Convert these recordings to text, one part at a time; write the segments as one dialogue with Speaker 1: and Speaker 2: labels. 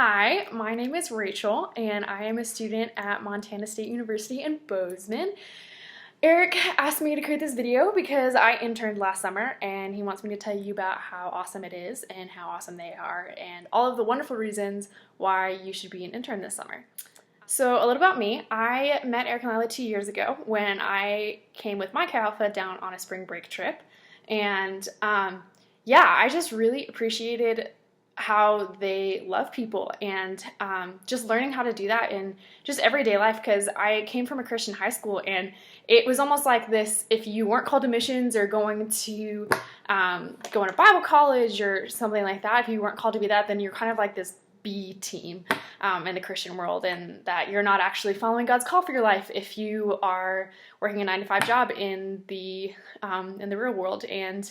Speaker 1: Hi, my name is Rachel, and I am a student at Montana State University in Bozeman. Eric asked me to create this video because I interned last summer, and he wants me to tell you about how awesome it is and how awesome they are and all of the wonderful reasons why you should be an intern this summer. So a little about me. I met Eric and Lila 2 years ago when I came with my Chi Alpha down on a spring break trip. And yeah, I just really appreciated how they love people and just learning how to do that in just everyday life, because I came from a Christian high school and it was almost like this: if you weren't called to missions or going to Bible college or something like that, if you weren't called to be that, then you're kind of like this B team in the Christian world, and that you're not actually following God's call for your life if you are working a 9-to-5 job in the real world. And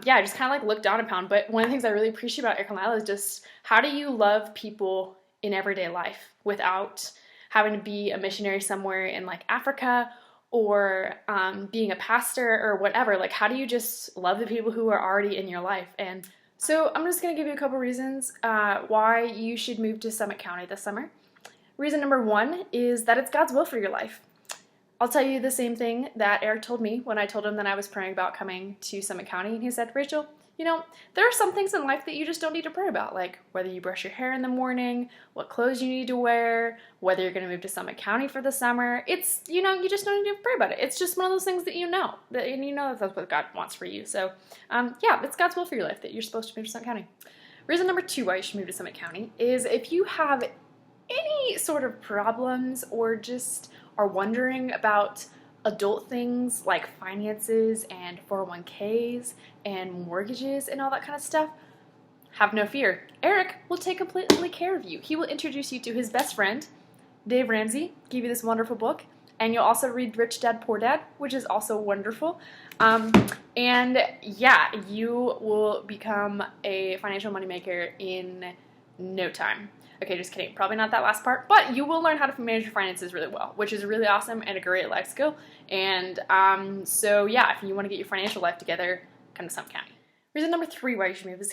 Speaker 1: yeah, I just kind of like looked down upon. But one of the things I really appreciate about Eric and Lila is just how do you love people in everyday life without having to be a missionary somewhere in like Africa or being a pastor or whatever. Like, how do you just love the people who are already in your life? And so I'm just going to give you a couple reasons why you should move to Summit County this summer. Reason number one is that it's God's will for your life. I'll tell you the same thing that Eric told me when I told him that I was praying about coming to Summit County. And he said, Rachel, there are some things in life that you just don't need to pray about, like whether you brush your hair in the morning, what clothes you need to wear, whether you're going to move to Summit County for the summer. It's, you just don't need to pray about it. It's just one of those things that that that's what God wants for you. So, yeah, it's God's will for your life that you're supposed to move to Summit County. Reason number two why you should move to Summit County is if you have any sort of problems or just are wondering about adult things like finances and 401ks and mortgages and all that kind of stuff, have no fear. Eric will take completely care of you. He will introduce you to his best friend, Dave Ramsey, give you this wonderful book, and you'll also read Rich Dad, Poor Dad, which is also wonderful. And yeah, you will become a financial moneymaker in no time. Okay, just kidding. Probably not that last part, but you will learn how to manage your finances really well, which is really awesome and a great life skill. And so yeah, if you want to get your financial life together, come to Summit County. Reason number three why you should move to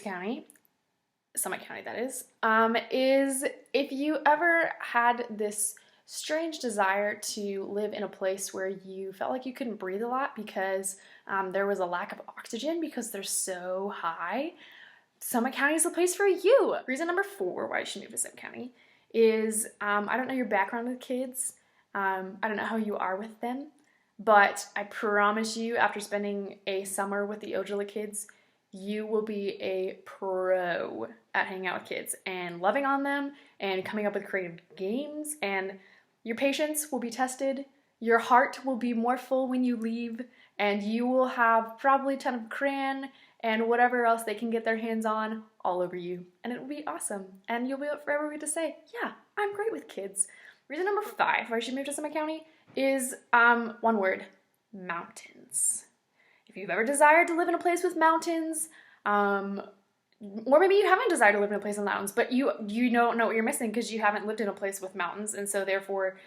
Speaker 1: Summit County, that is if you ever had this strange desire to live in a place where you felt like you couldn't breathe a lot because there was a lack of oxygen because they're so high, Summit County is the place for you. Reason number four why you should move to Summit County is, I don't know your background with kids. I don't know how you are with them, but I promise you, after spending a summer with the Ojala kids, you will be a pro at hanging out with kids and loving on them and coming up with creative games, and your patience will be tested. Your heart will be more full when you leave, and you will have probably a ton of crayon and whatever else they can get their hands on all over you. And it will be awesome. And you'll be forever get to say, yeah, I'm great with kids. Reason number five why you should move to Summit County is one word: mountains. If you've ever desired to live in a place with mountains, or maybe you haven't desired to live in a place with mountains, but you don't know what you're missing because you haven't lived in a place with mountains, and so therefore,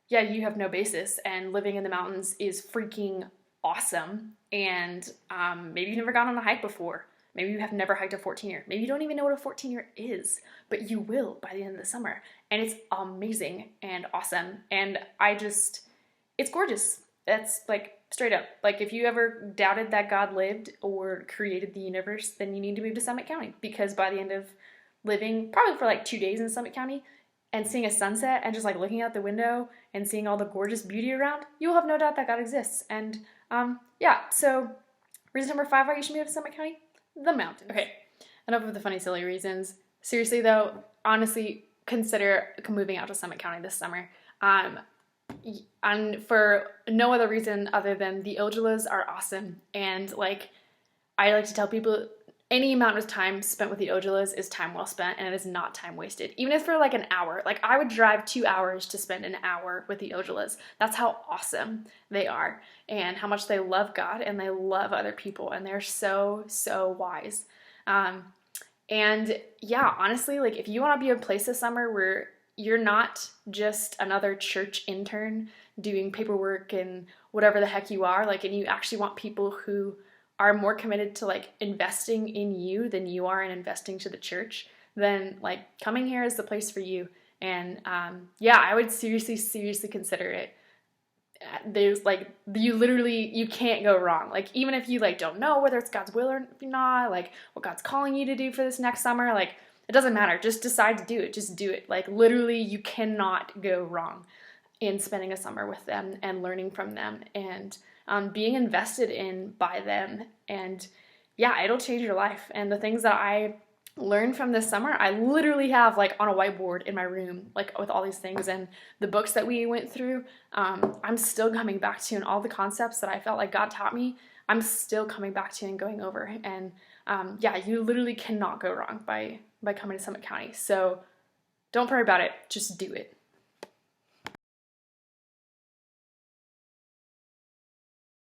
Speaker 1: yeah, you have no basis, and living in the mountains is freaking awesome. And maybe you've never gone on a hike before. Maybe you have never hiked a 14-year. Maybe you don't even know what a 14-year is, but you will by the end of the summer. And it's amazing and awesome. And it's gorgeous. That's like straight up. Like, if you ever doubted that God lived or created the universe, then you need to move to Summit County, because by the end of living probably for like 2 days in Summit County and seeing a sunset and just like looking out the window and seeing all the gorgeous beauty around, you will have no doubt that God exists. And yeah, so reason number five why you should move to Summit County: the mountains. Okay, enough of the funny, silly reasons. Seriously though, honestly, consider moving out to Summit County this summer. And for no other reason other than the Ojalas are awesome. And like, I like to tell people, any amount of time spent with the Ojalas is time well spent, and it is not time wasted. Even if for like an hour. Like, I would drive 2 hours to spend an hour with the Ojalas. That's how awesome they are, and how much they love God and they love other people, and they're so, so wise. And yeah, honestly, like, if you want to be a place this summer where you're not just another church intern doing paperwork and whatever the heck you are, like, and you actually want people who are more committed to like investing in you than you are in investing to the church, then like coming here is the place for you. And yeah, I would seriously consider it. There's like, you can't go wrong. Like, even if you like don't know whether it's God's will or not, like what God's calling you to do for this next summer, like it doesn't matter. Just decide to do it. Just do it. Like literally you cannot go wrong in spending a summer with them and learning from them and being invested in by them. And yeah, it'll change your life. And the things that I learned from this summer, I literally have like on a whiteboard in my room, like with all these things, and the books that we went through, I'm still coming back to, and all the concepts that I felt like God taught me, I'm still coming back to and going over. And yeah, you literally cannot go wrong by coming to Summit County. So don't worry about it, just do it.